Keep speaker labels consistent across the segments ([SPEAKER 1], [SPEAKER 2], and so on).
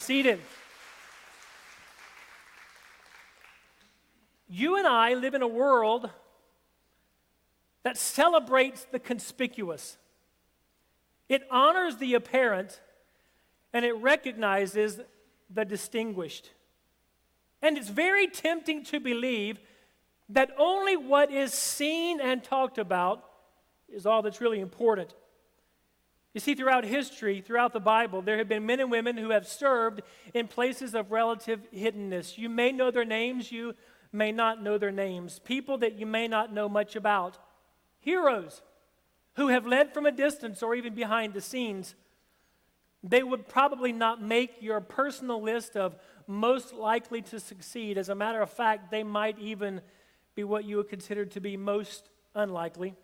[SPEAKER 1] seated. You and I live in a world that celebrates the conspicuous. It honors the apparent, and it recognizes the distinguished. And it's very tempting to believe that only what is seen and talked about is all that's really important. You see, throughout history, throughout the Bible, there have been men and women who have served in places of relative hiddenness. You may know their names, you may not know their names. People that you may not know much about. Heroes who have led from a distance or even behind the scenes. They would probably not make your personal list of most likely to succeed. As a matter of fact, they might even be what you would consider to be most unlikely.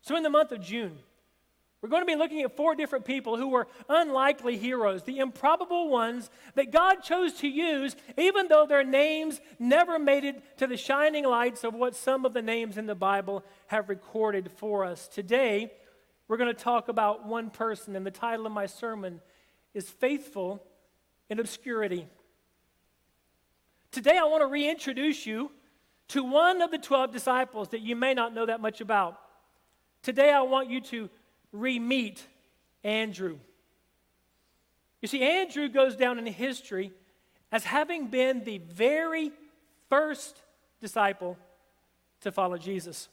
[SPEAKER 1] So in the month of June, we're going to be looking at 4 different people who were unlikely heroes, the improbable ones that God chose to use, even though their names never made it to the shining lights of what some of the names in the Bible have recorded for us. Today, we're going to talk about one person, and the title of my sermon is Faithful in Obscurity. Today, I want to reintroduce you to one of the 12 disciples that you may not know that much about. Today, I want you to re-meet Andrew. You see, Andrew goes down in history as having been the very first disciple to follow Jesus.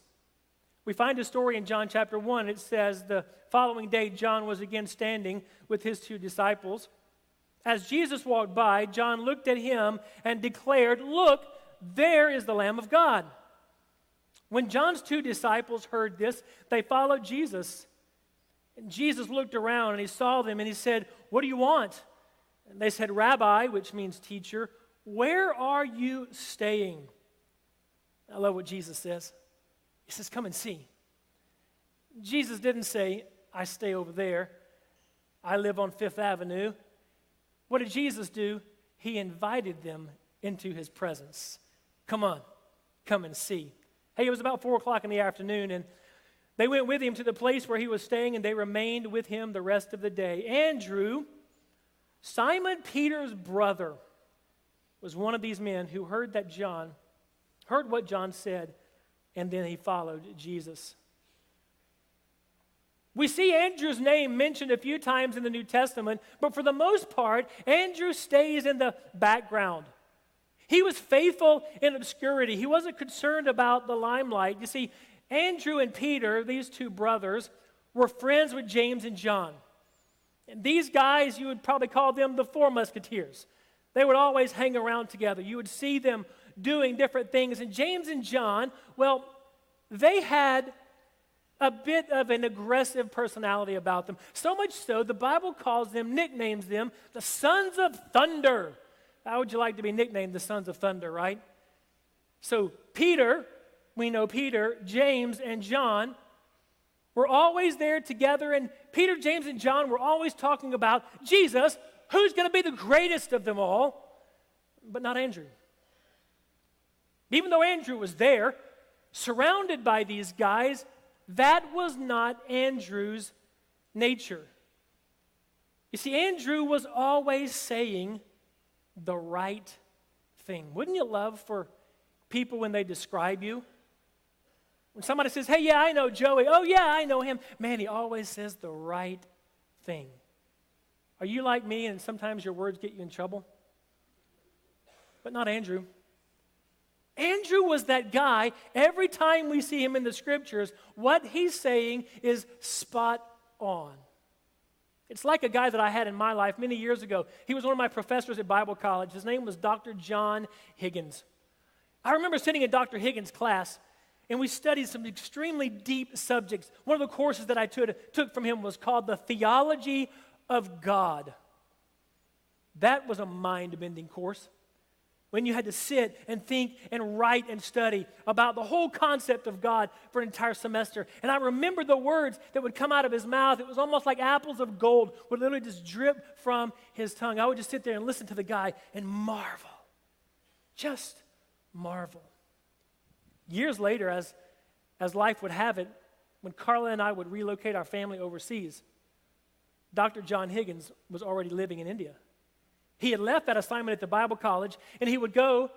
[SPEAKER 1] We find a story in John chapter 1. It says, the following day, John was again standing with his 2 disciples. As Jesus walked by, John looked at him and declared, "Look, there is the Lamb of God." When John's 2 disciples heard this, they followed Jesus. And Jesus looked around and he saw them and he said, "What do you want?" And they said, "Rabbi," which means teacher, "where are you staying?" I love what Jesus says. He says, "Come and see." Jesus didn't say, "I stay over there. I live on 5th Avenue." What did Jesus do? He invited them into his presence. Come on, come and see. Hey, it was about 4 o'clock in the afternoon, and they went with him to the place where he was staying, and they remained with him the rest of the day. Andrew, Simon Peter's brother, was one of these men who heard what John said, and then he followed Jesus. We see Andrew's name mentioned a few times in the New Testament, but for the most part, Andrew stays in the background. He was faithful in obscurity. He wasn't concerned about the limelight. You see, Andrew and Peter, these 2 brothers, were friends with James and John. And these guys, you would probably call them the Four Musketeers. They would always hang around together. You would see them doing different things. And James and John, well, they had a bit of an aggressive personality about them. So much so, the Bible nicknames them the Sons of Thunder. How would you like to be nicknamed the Sons of Thunder, right? So Peter, we know Peter, James, and John were always there together, and Peter, James, and John were always talking about Jesus, who's going to be the greatest of them all, but not Andrew. Even though Andrew was there, surrounded by these guys, that was not Andrew's nature. You see, Andrew was always saying the right thing. Wouldn't you love for people when they describe you? When somebody says, "Hey, yeah, I know Joey. Oh, yeah, I know him." Man, he always says the right thing. Are you like me and sometimes your words get you in trouble? But not Andrew. Andrew was that guy. Every time we see him in the scriptures, what he's saying is spot on. It's like a guy that I had in my life many years ago. He was one of my professors at Bible college. His name was Dr. John Higgins. I remember sitting in Dr. Higgins' class, and we studied some extremely deep subjects. One of the courses that I took from him was called The Theology of God. That was a mind-bending course. When you had to sit and think and write and study about the whole concept of God for an entire semester. And I remember the words that would come out of his mouth. It was almost like apples of gold would literally just drip from his tongue. I would just sit there and listen to the guy and marvel. Just marvel. Years later, as life would have it, when Carla and I would relocate our family overseas, Dr. John Higgins was already living in India. He had left that assignment at the Bible college, and he would go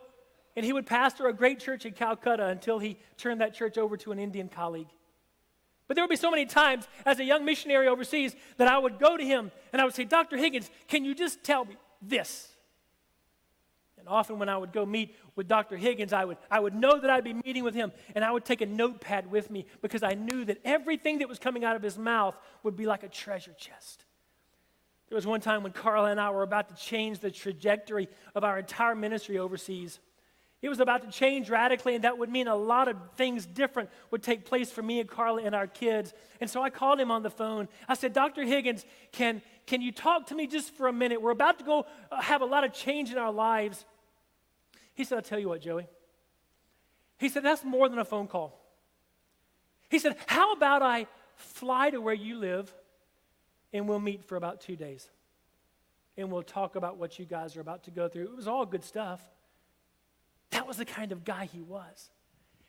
[SPEAKER 1] and he would pastor a great church in Calcutta until he turned that church over to an Indian colleague. But there would be so many times as a young missionary overseas that I would go to him and I would say, Dr. Higgins, can you just tell me this? And often when I would go meet with Dr. Higgins, I would know that I'd be meeting with him, and I would take a notepad with me because I knew that everything that was coming out of his mouth would be like a treasure chest. There was one time when Carla and I were about to change the trajectory of our entire ministry overseas. It was about to change radically, and that would mean a lot of things different would take place for me and Carla and our kids. And so I called him on the phone. I said, Dr. Higgins, can you talk to me just for a minute? We're about to go have a lot of change in our lives. He said, I'll tell you what, Joey. He said, that's more than a phone call. He said, how about I fly to where you live, and we'll meet for about 2 days, and we'll talk about what you guys are about to go through. It was all good stuff. That was the kind of guy he was.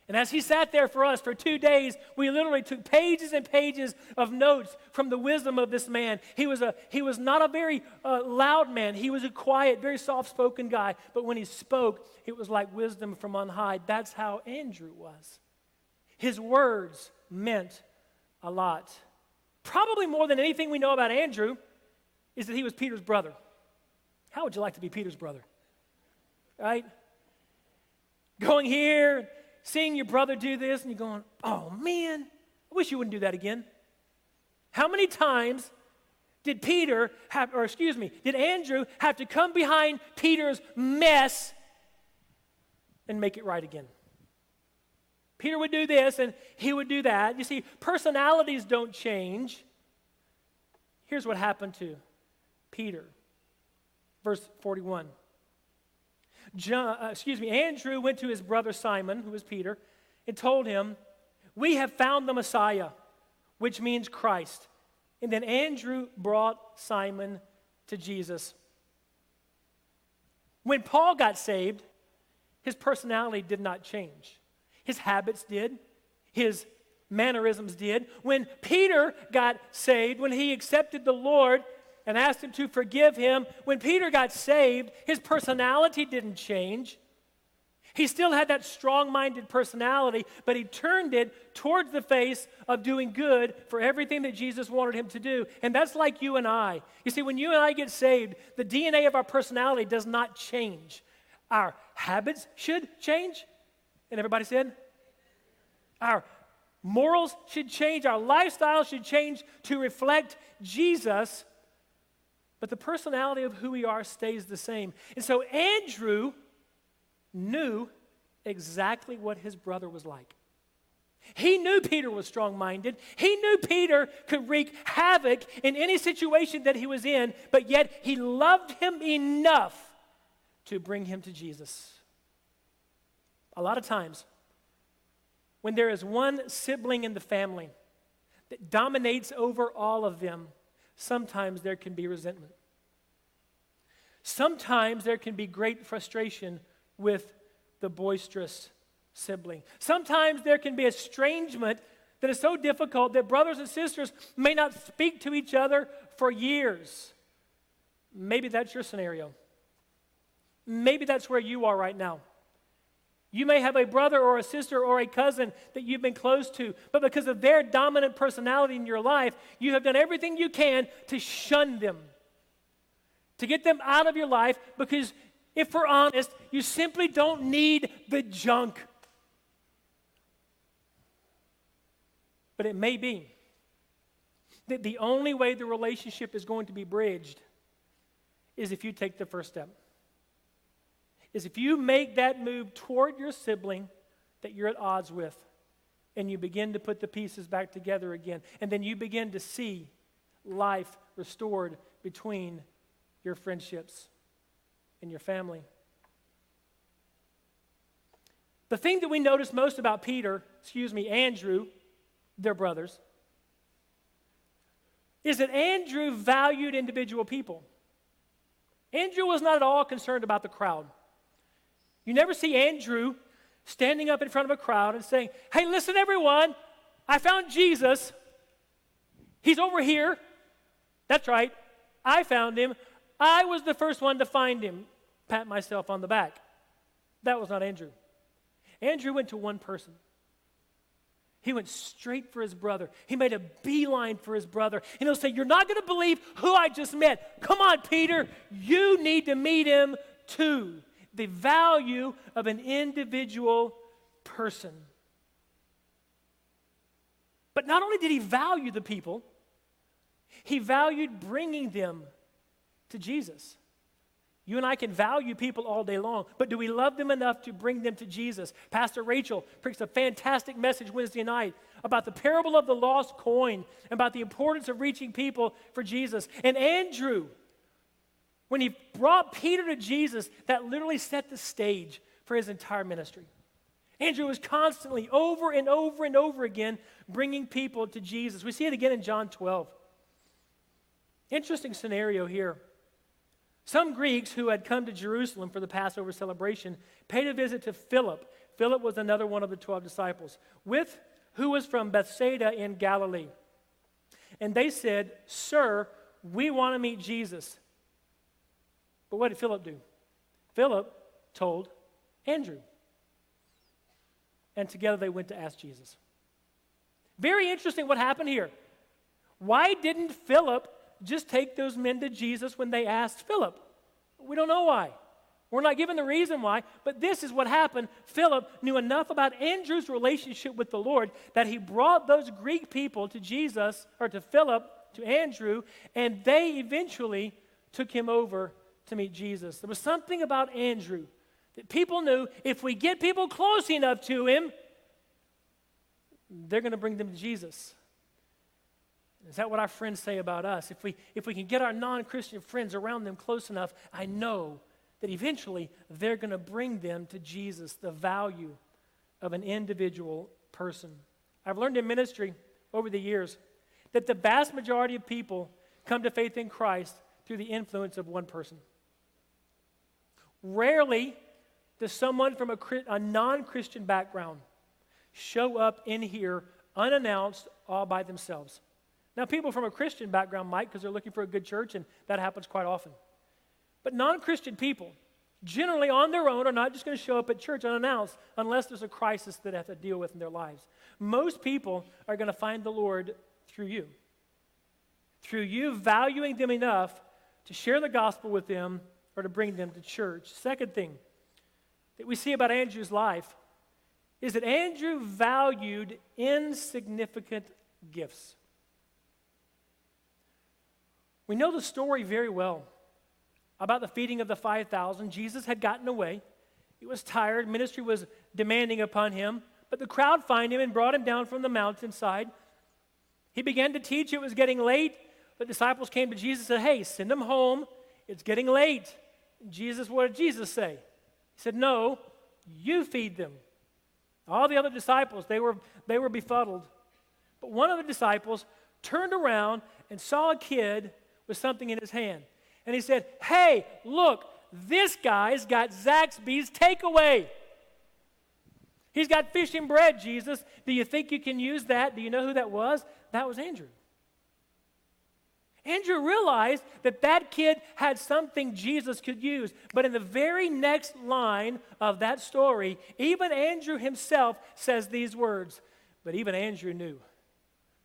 [SPEAKER 1] And as he sat there for us for 2 days, we literally took pages and pages of notes from the wisdom of this man. He was not a very loud man. He was a quiet, very soft-spoken guy. But when he spoke, it was like wisdom from on high. That's how Andrew was. His words meant a lot. Probably more than anything we know about Andrew is that he was Peter's brother. How would you like to be Peter's brother? Right? Going here, seeing your brother do this, and you're going, oh man, I wish you wouldn't do that again. How many times did Andrew have to come behind Peter's mess and make it right again? Peter would do this and he would do that. You see, personalities don't change. Here's what happened to Peter. Verse 41. Andrew went to his brother Simon, who was Peter, and told him, we have found the Messiah, which means Christ. And then Andrew brought Simon to Jesus. When Paul got saved, his personality did not change. His habits did. His mannerisms did. When Peter got saved, when he accepted the Lord and asked him to forgive him, when Peter got saved, his personality didn't change. He still had that strong-minded personality, but he turned it towards the face of doing good for everything that Jesus wanted him to do. And that's like you and I. You see, when you and I get saved, the DNA of our personality does not change. Our habits should change. And everybody said? Our morals should change. Our lifestyle should change to reflect Jesus. But the personality of who we are stays the same. And so Andrew knew exactly what his brother was like. He knew Peter was strong-minded. He knew Peter could wreak havoc in any situation that he was in, but yet he loved him enough to bring him to Jesus. A lot of times, when there is one sibling in the family that dominates over all of them, sometimes there can be resentment. Sometimes there can be great frustration with the boisterous sibling. Sometimes there can be estrangement that is so difficult that brothers and sisters may not speak to each other for years. Maybe that's your scenario. Maybe that's where you are right now. You may have a brother or a sister or a cousin that you've been close to, but because of their dominant personality in your life, you have done everything you can to shun them, to get them out of your life, because if we're honest, you simply don't need the junk. But it may be that the only way the relationship is going to be bridged is if you take the first step. Is if you make that move toward your sibling that you're at odds with, and you begin to put the pieces back together again, and then you begin to see life restored between your friendships and your family. The thing that we notice most about Andrew, their brothers, is that Andrew valued individual people. Andrew was not at all concerned about the crowd. You never see Andrew standing up in front of a crowd and saying, hey, listen, everyone, I found Jesus. He's over here. That's right. I found him. I was the first one to find him. Pat myself on the back. That was not Andrew. Andrew went to one person. He went straight for his brother. He made a beeline for his brother. And he'll say, you're not going to believe who I just met. Come on, Peter. You need to meet him too. The value of an individual person. But not only did he value the people, he valued bringing them to Jesus. You and I can value people all day long, but do we love them enough to bring them to Jesus? Pastor Rachel preached a fantastic message Wednesday night about the parable of the lost coin, about the importance of reaching people for Jesus. And Andrew, when he brought Peter to Jesus, that literally set the stage for his entire ministry. Andrew was constantly, over and over and over again, bringing people to Jesus. We see it again in John 12. Interesting scenario here. Some Greeks who had come to Jerusalem for the Passover celebration paid a visit to Philip. Philip was another one of the 12 disciples, who was from Bethsaida in Galilee. And they said, Sir, we want to meet Jesus. But what did Philip do? Philip told Andrew. And together they went to ask Jesus. Very interesting what happened here. Why didn't Philip just take those men to Jesus when they asked Philip? We don't know why. We're not given the reason why, but this is what happened. Philip knew enough about Andrew's relationship with the Lord that he brought those Greek people to Jesus, or to Philip, to Andrew, and they eventually took him over to meet Jesus. There was something about Andrew that people knew if we get people close enough to him, they're going to bring them to Jesus. Is that what our friends say about us? If we can get our non-Christian friends around them close enough, I know that eventually they're going to bring them to Jesus, the value of an individual person. I've learned in ministry over the years that the vast majority of people come to faith in Christ through the influence of one person. Rarely does someone from a non-Christian background show up in here unannounced all by themselves. Now, people from a Christian background might, because they're looking for a good church, and that happens quite often. But non-Christian people, generally on their own, are not just going to show up at church unannounced unless there's a crisis that they have to deal with in their lives. Most people are going to find the Lord through you. Through you valuing them enough to share the gospel with them or to bring them to church. Second thing that we see about Andrew's life is that Andrew valued insignificant gifts. We know the story very well about the feeding of the 5,000. Jesus had gotten away. He was tired. Ministry was demanding upon him. But the crowd found him and brought him down from the mountainside. He began to teach. It was getting late. The disciples came to Jesus and said, hey, send them home. It's getting late. Jesus, what did Jesus say? He said, no, you feed them. All the other disciples, they were befuddled. But one of the disciples turned around and saw a kid with something in his hand. And he said, hey, look, this guy's got Zaxby's takeaway. He's got fish and bread, Jesus. Do you think you can use that? Do you know who that was? That was Andrew. Andrew realized that that kid had something Jesus could use. But in the very next line of that story, even Andrew himself says these words. But even Andrew knew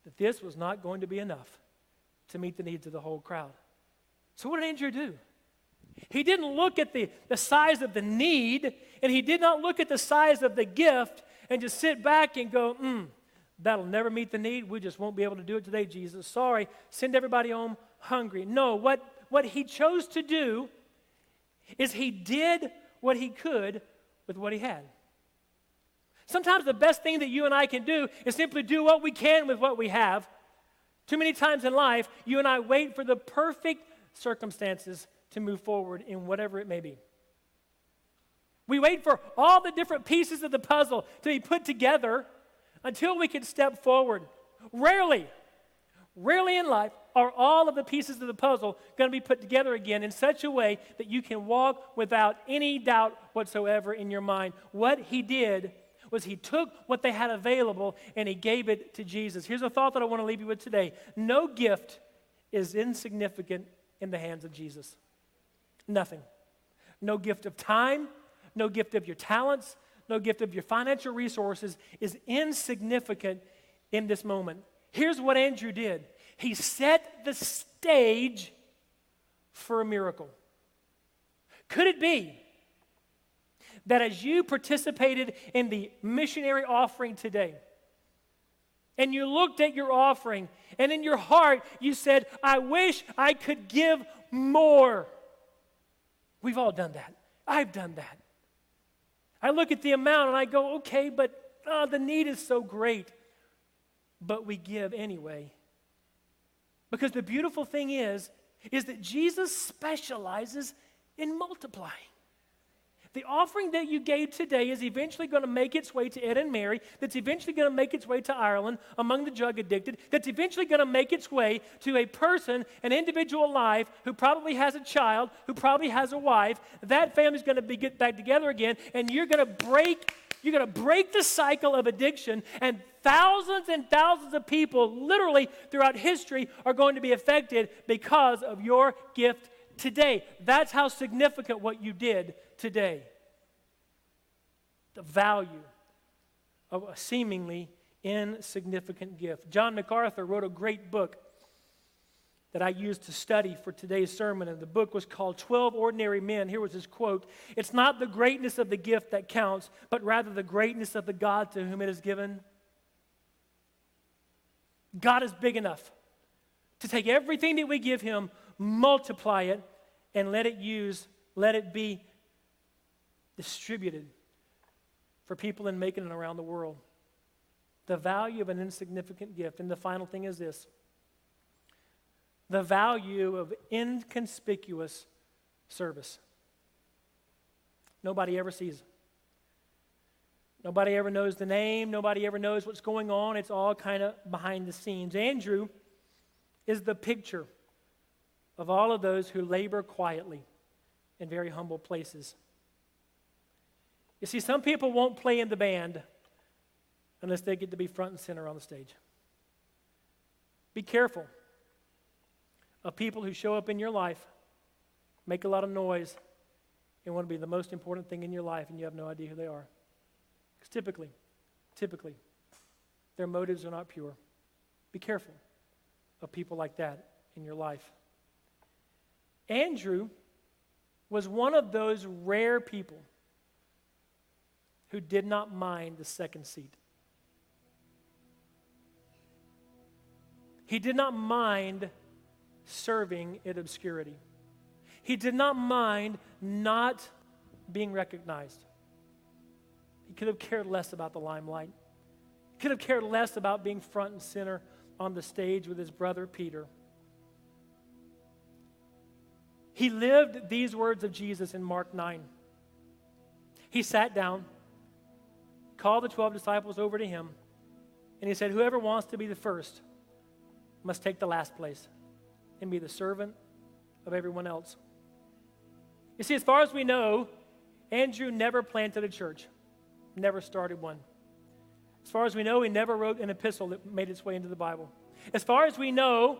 [SPEAKER 1] that this was not going to be enough to meet the needs of the whole crowd. So what did Andrew do? He didn't look at the size of the need, and he did not look at the size of the gift and just sit back and go, that'll never meet the need. We just won't be able to do it today, Jesus. Sorry, send everybody home hungry. No, what he chose to do is he did what he could with what he had. Sometimes the best thing that you and I can do is simply do what we can with what we have. Too many times in life, you and I wait for the perfect circumstances to move forward in whatever it may be. We wait for all the different pieces of the puzzle to be put together until we can step forward. Rarely in life are all of the pieces of the puzzle going to be put together again in such a way that you can walk without any doubt whatsoever in your mind. What he did was he took what they had available and he gave it to Jesus. Here's a thought that I want to leave you with today. No gift is insignificant in the hands of Jesus. Nothing. No gift of time, no gift of your talents, no gift of your financial resources is insignificant in this moment. Here's what Andrew did. He set the stage for a miracle. Could it be that as you participated in the missionary offering today, and you looked at your offering, and in your heart you said, I wish I could give more? We've all done that. I've done that. I look at the amount and I go, okay, but the need is so great. But we give anyway. Because the beautiful thing is that Jesus specializes in multiplying. The offering that you gave today is eventually going to make its way to Ed and Mary, that's eventually going to make its way to Ireland among the drug addicted, that's eventually going to make its way to a person, an individual life, who probably has a child, who probably has a wife. That family's going to get back together again, and you're going to break the cycle of addiction, and thousands of people literally throughout history are going to be affected because of your gift today. That's how significant what you did today. The value of a seemingly insignificant gift. John MacArthur wrote a great book that I used to study for today's sermon, and the book was called 12 Ordinary Men. Here was his quote: "It's not the greatness of the gift that counts, but rather the greatness of the God to whom it is given." God is big enough to take everything that we give him, multiply it, and let it be distributed for people in Macon and around the world. The value of an insignificant gift. And the final thing is this: the value of inconspicuous service. Nobody ever sees it. Nobody ever knows the name. Nobody ever knows what's going on. It's all kind of behind the scenes. Andrew is the picture of all of those who labor quietly in very humble places. You see, some people won't play in the band unless they get to be front and center on the stage. Be careful of people who show up in your life, make a lot of noise, and want to be the most important thing in your life, and you have no idea who they are. Because typically, their motives are not pure. Be careful of people like that in your life. Andrew was one of those rare people who did not mind the second seat. He did not mind serving at Obscurity. He did not mind not being recognized. He could have cared less about the limelight. He could have cared less about being front and center on the stage with his brother Peter. He lived these words of Jesus in Mark 9. He sat down, called the 12 disciples over to him, and he said, "Whoever wants to be the first must take the last place and be the servant of everyone else." You see, as far as we know, Andrew never planted a church, never started one. As far as we know, he never wrote an epistle that made its way into the Bible. As far as we know,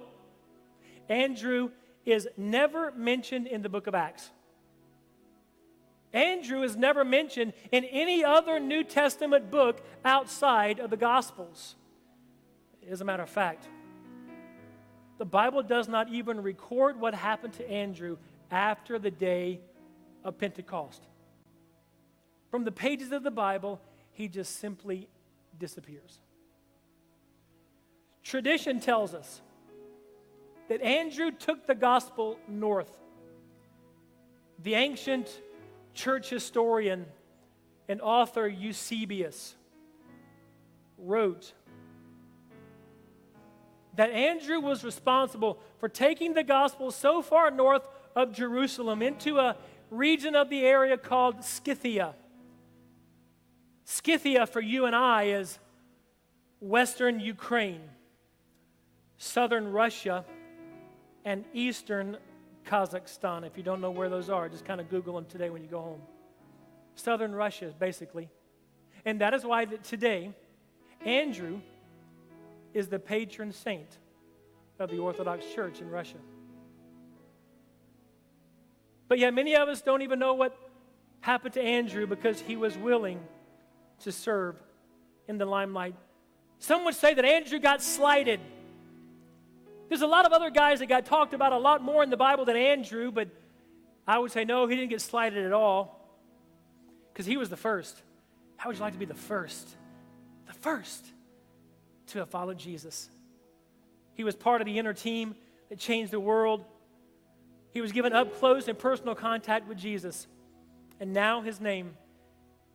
[SPEAKER 1] Andrew is never mentioned in the book of Acts. Andrew is never mentioned in any other New Testament book outside of the Gospels. As a matter of fact, the Bible does not even record what happened to Andrew after the day of Pentecost. From the pages of the Bible, he just simply disappears. Tradition tells us that Andrew took the gospel north. The ancient church historian and author Eusebius wrote that Andrew was responsible for taking the gospel so far north of Jerusalem into a region of the area called Scythia. Scythia for you and I is western Ukraine, southern Russia, and eastern Kazakhstan. If you don't know where those are, just kind of Google them today when you go home. Southern Russia, basically. And that is why that today, Andrew is the patron saint of the Orthodox Church in Russia. But yet many of us don't even know what happened to Andrew because he was willing to serve in the limelight. Some would say that Andrew got slighted. There's a lot of other guys that got talked about a lot more in the Bible than Andrew, but I would say no, he didn't get slighted at all because he was the first. How would you like to be the first? The first to have followed Jesus. He was part of the inner team that changed the world. He was given up close and personal contact with Jesus. And now his name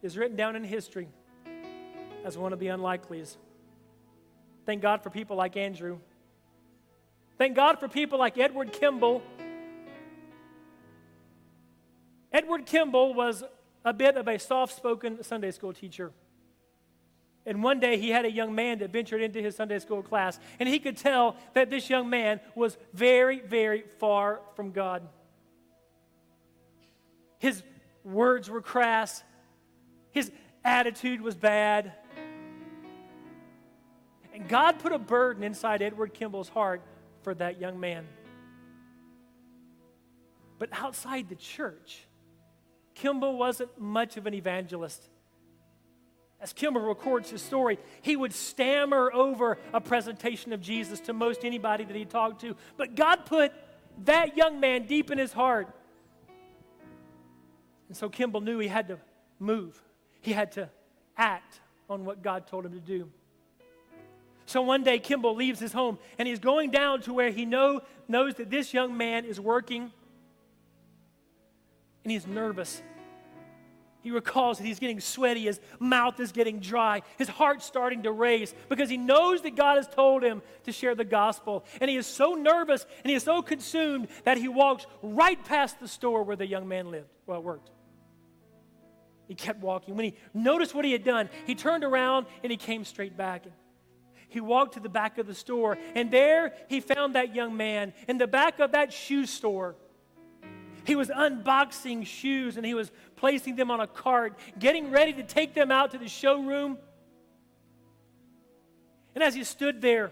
[SPEAKER 1] is written down in history as one of the unlikelies. Thank God for people like Andrew. Thank God for people like Edward Kimball. Edward Kimball was a bit of a soft-spoken Sunday school teacher. And one day he had a young man that ventured into his Sunday school class, and he could tell that this young man was very, very far from God. His words were crass. His attitude was bad. And God put a burden inside Edward Kimball's heart for that young man. But outside the church, Kimball wasn't much of an evangelist. As Kimball records his story, he would stammer over a presentation of Jesus to most anybody that he talked to. But God put that young man deep in his heart. And so Kimball knew he had to move. He had to act on what God told him to do. So one day Kimball leaves his home and he's going down to where he knows that this young man is working. And he's nervous. He recalls that he's getting sweaty, his mouth is getting dry, his heart's starting to race because he knows that God has told him to share the gospel. And he is so nervous and he is so consumed that he walks right past the store where the young man worked. He kept walking. When he noticed what he had done, he turned around and he came straight back. He walked to the back of the store, and there he found that young man in the back of that shoe store. He was unboxing shoes, and he was placing them on a cart, getting ready to take them out to the showroom. And as he stood there,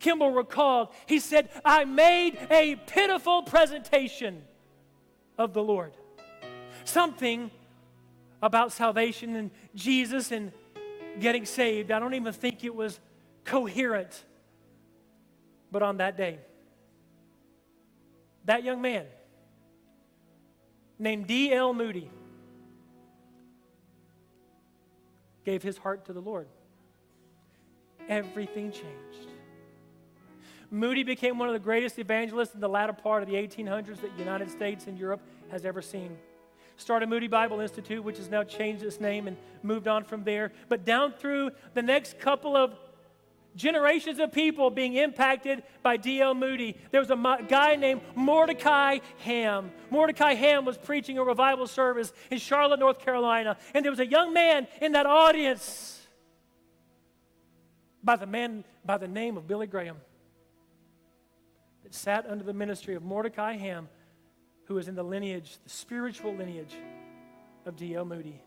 [SPEAKER 1] Kimball recalled, he said, "I made a pitiful presentation of the Lord." Something about salvation and Jesus and getting saved, I don't even think it was coherent. But on that day, that young man named D.L. Moody gave his heart to the Lord. Everything changed. Moody became one of the greatest evangelists in the latter part of the 1800s that the United States and Europe has ever seen. Started Moody Bible Institute, which has now changed its name and moved on from there. But down through the next couple of generations of people being impacted by D.L. Moody, there was a guy named Mordecai Ham. Mordecai Ham was preaching a revival service in Charlotte, North Carolina. And there was a young man in that audience by the name of Billy Graham that sat under the ministry of Mordecai Ham, who is in the lineage, the spiritual lineage of D.L. Moody.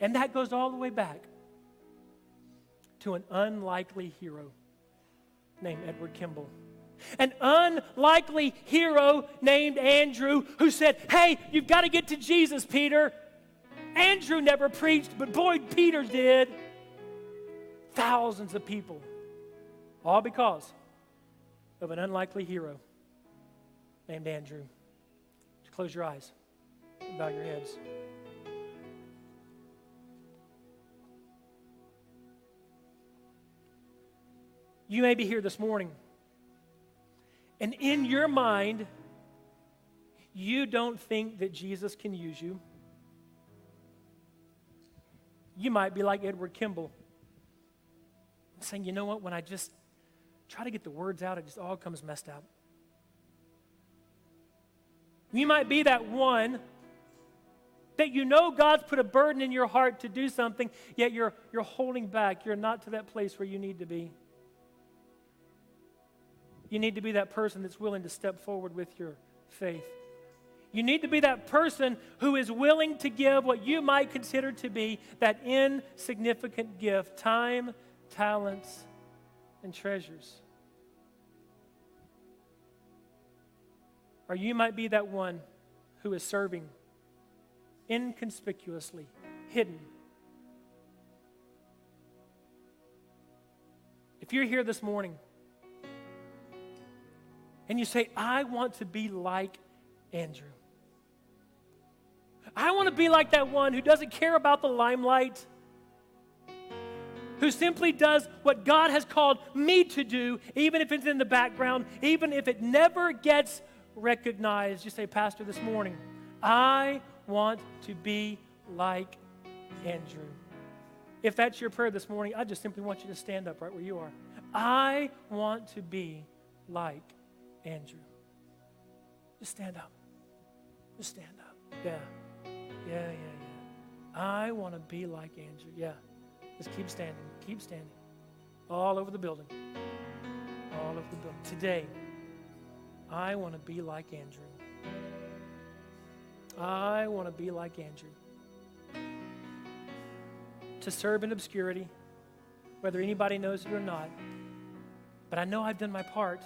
[SPEAKER 1] And that goes all the way back to an unlikely hero named Edward Kimball. An unlikely hero named Andrew who said, "Hey, you've got to get to Jesus, Peter." Andrew never preached, but boy, Peter did. Thousands of people, all because of an unlikely hero named Andrew. Just close your eyes and bow your heads. You may be here this morning, and in your mind, you don't think that Jesus can use you. You might be like Edward Kimball, saying, "You know what, when I just try to get the words out, it just all comes messed up." You might be that one that you know God's put a burden in your heart to do something, yet you're holding back. You're not to that place where you need to be. You need to be that person that's willing to step forward with your faith. You need to be that person who is willing to give what you might consider to be that insignificant gift: time, talents, and treasures. Or you might be that one who is serving inconspicuously, hidden. If you're here this morning and you say, I want to be like Andrew. I want to be like that one who doesn't care about the limelight, who simply does what God has called me to do, even if it's in the background, even if it never gets recognized. You say, Pastor, this morning, I want to be like Andrew. If that's your prayer this morning, I just simply want you to stand up right where you are. I want to be like Andrew. Just stand up. Just stand up. Yeah. I want to be like Andrew. Yeah. Just keep standing. Keep standing. All over the building. All over the building. Today, I want to be like Andrew. I want to be like Andrew. To serve in obscurity, whether anybody knows it or not. But I know I've done my part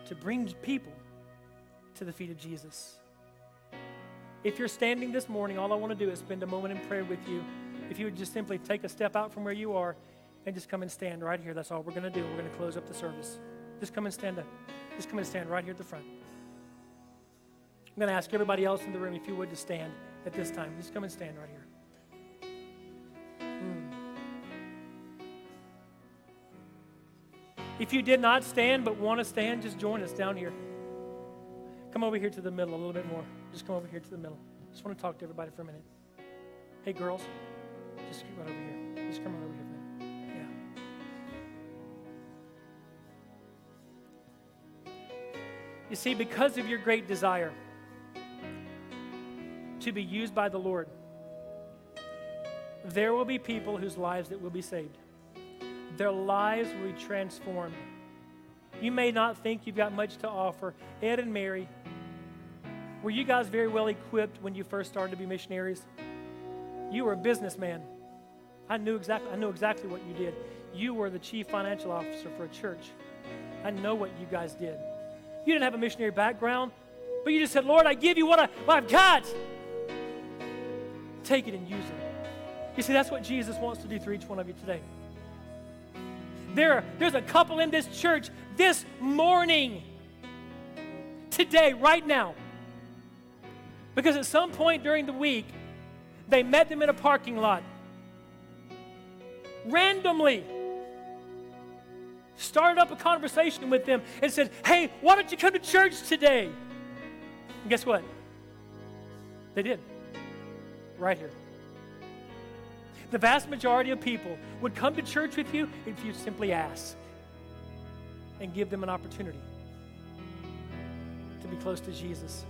[SPEAKER 1] to bring people to the feet of Jesus. If you're standing this morning, all I want to do is spend a moment in prayer with you. If you would just simply take a step out from where you are and just come and stand right here. That's all we're going to do. We're going to close up the service. Just come and stand up. Just come and stand right here at the front. I'm going to ask everybody else in the room, if you would, to stand at this time. Just come and stand right here. If you did not stand but want to stand, just join us down here. Come over here to the middle a little bit more. Just come over here to the middle. Just want to talk to everybody for a minute. Hey, girls, just get right over here. Just come right over here for a minute. Yeah. You see, because of your great desire to be used by the Lord, there will be people whose lives that will be saved. Their lives will be transformed. You may not think you've got much to offer. Ed and Mary, were you guys very well equipped when you first started to be missionaries? You were a businessman. I knew exactly what you did. You were the chief financial officer for a church. I know what you guys did. You didn't have a missionary background, but you just said, Lord, I give you what I've got. Take it and use it. You see, that's what Jesus wants to do through each one of you today. There's a couple in this church this morning, today, right now, because at some point during the week, they met them in a parking lot, randomly, started up a conversation with them and said, hey, why don't you come to church today? And guess what? They did, right here. The vast majority of people would come to church with you if you simply ask and give them an opportunity to be close to Jesus.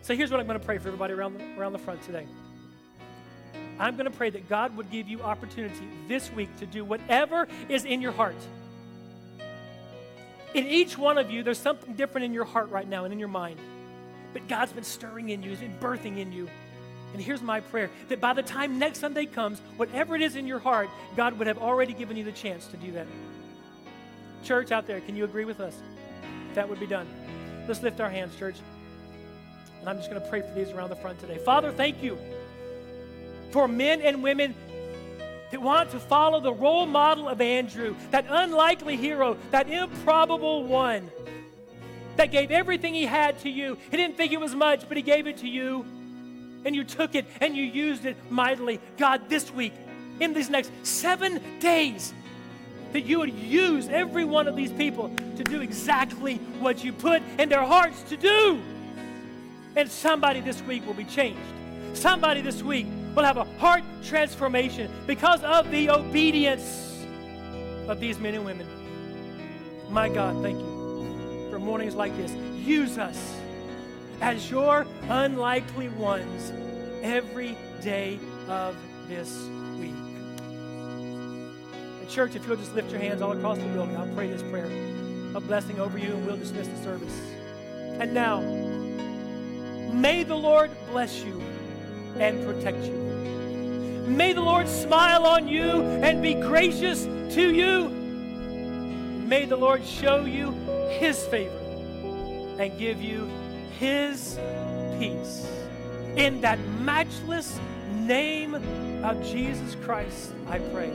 [SPEAKER 1] So here's what I'm going to pray for everybody around the front today. I'm going to pray that God would give you opportunity this week to do whatever is in your heart. In each one of you, there's something different in your heart right now and in your mind. But God's been stirring in you, He's been birthing in you. And here's my prayer, that by the time next Sunday comes, whatever it is in your heart, God would have already given you the chance to do that. Church out there, can you agree with us? That would be done. Let's lift our hands, church. And I'm just going to pray for these around the front today. Father, thank you for men and women that want to follow the role model of Andrew, that unlikely hero, that improbable one that gave everything he had to you. He didn't think it was much, but he gave it to you. And you took it and you used it mightily. God, this week, in these next 7 days, that you would use every one of these people to do exactly what you put in their hearts to do. And somebody this week will be changed. Somebody this week will have a heart transformation because of the obedience of these men and women. My God, thank you for mornings like this. Use us as your unlikely ones every day of this week. And church, if you'll just lift your hands all across the building, I'll pray this prayer, a blessing over you, and we'll dismiss the service. And now, may the Lord bless you and protect you. May the Lord smile on you and be gracious to you. May the Lord show you His favor and give you his peace. In that matchless name of Jesus Christ, I pray.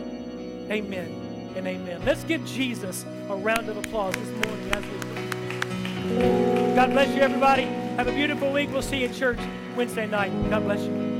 [SPEAKER 1] Amen and amen. Let's give Jesus a round of applause this morning as we pray. God bless you, everybody. Have a beautiful week. We'll see you at church Wednesday night. God bless you.